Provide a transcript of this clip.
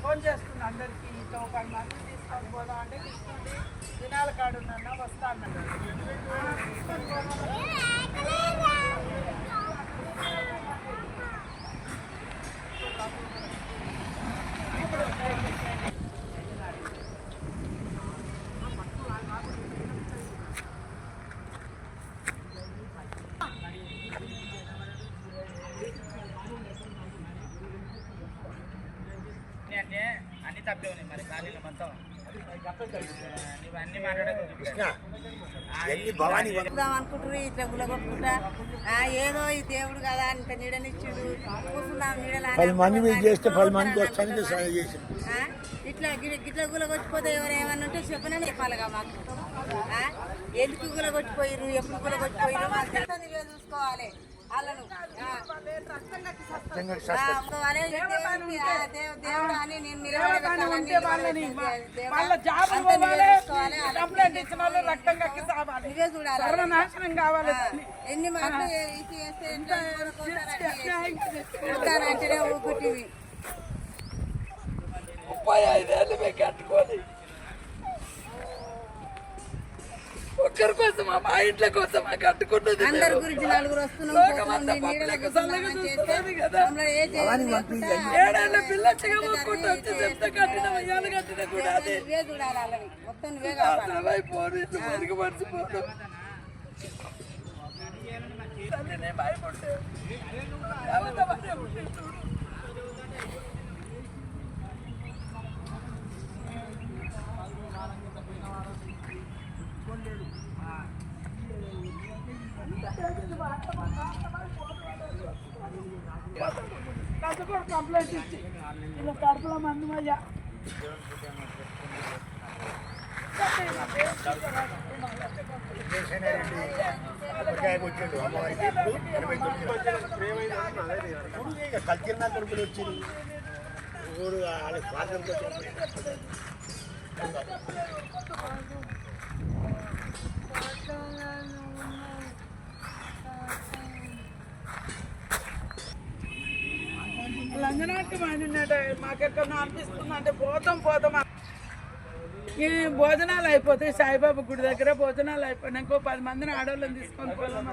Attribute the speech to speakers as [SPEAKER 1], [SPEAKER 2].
[SPEAKER 1] Phone చేస్తుంది అందరికి 10 మంది తీసుకొని పోదాం అంటే తీసుకుంటే దినాల కాడు ఉన్నా వస్తా అన్నాడు.
[SPEAKER 2] అంటే అన్ని తప్పే ఉన్నాయి మరి ఖాళీలో మొత్తం అన్ని మాట్లాడుకుంటున్నారు
[SPEAKER 3] ఇట్లా గులగొట్టుకుంటా ఏదో ఈ దేవుడు కదా అంత నీడనిచ్చుడు కూర్చున్నాం ఇట్లా గిట్ల గులగొచ్చిపోతే ఎవరేమన్నా ఉంటే చెప్పినా చెప్పాలిగా మాకు. ఎందుకు గులగొచ్చిపోయారు, ఎప్పుడు గులగొచ్చిపోయారు మాకు చూసుకోవాలి. వాళ్ళను దేవుడు అని నేను ఎన్ని మాటలు చేస్తే అంటేనే ఊపుటివి
[SPEAKER 1] 35 ఏళ్ళు కట్టుకొని ఒక్కరి కోసం మా ఇంట్లో కోసం కట్టుకున్నది.
[SPEAKER 3] అందరి గురించి నలుగురు వస్తున్నాం. మొత్తం
[SPEAKER 1] కంప్లైంట్ ఇచ్చి ఇలా కడుపులో మందమయ్యా
[SPEAKER 4] కలిసిన కొడుకులు వచ్చింది ఊరు వాళ్ళ స్వార్థం
[SPEAKER 1] లంజనాటి మాడినట్ట మాకెక్కడో అనిపిస్తుంది. అంటే పోతాం ఈ భోజనాలు అయిపోతాయి. సాయిబాబా గుడి దగ్గర భోజనాలు అయిపోయినాక 10 మందిని ఆడవాళ్ళని తీసుకొని పోదాం.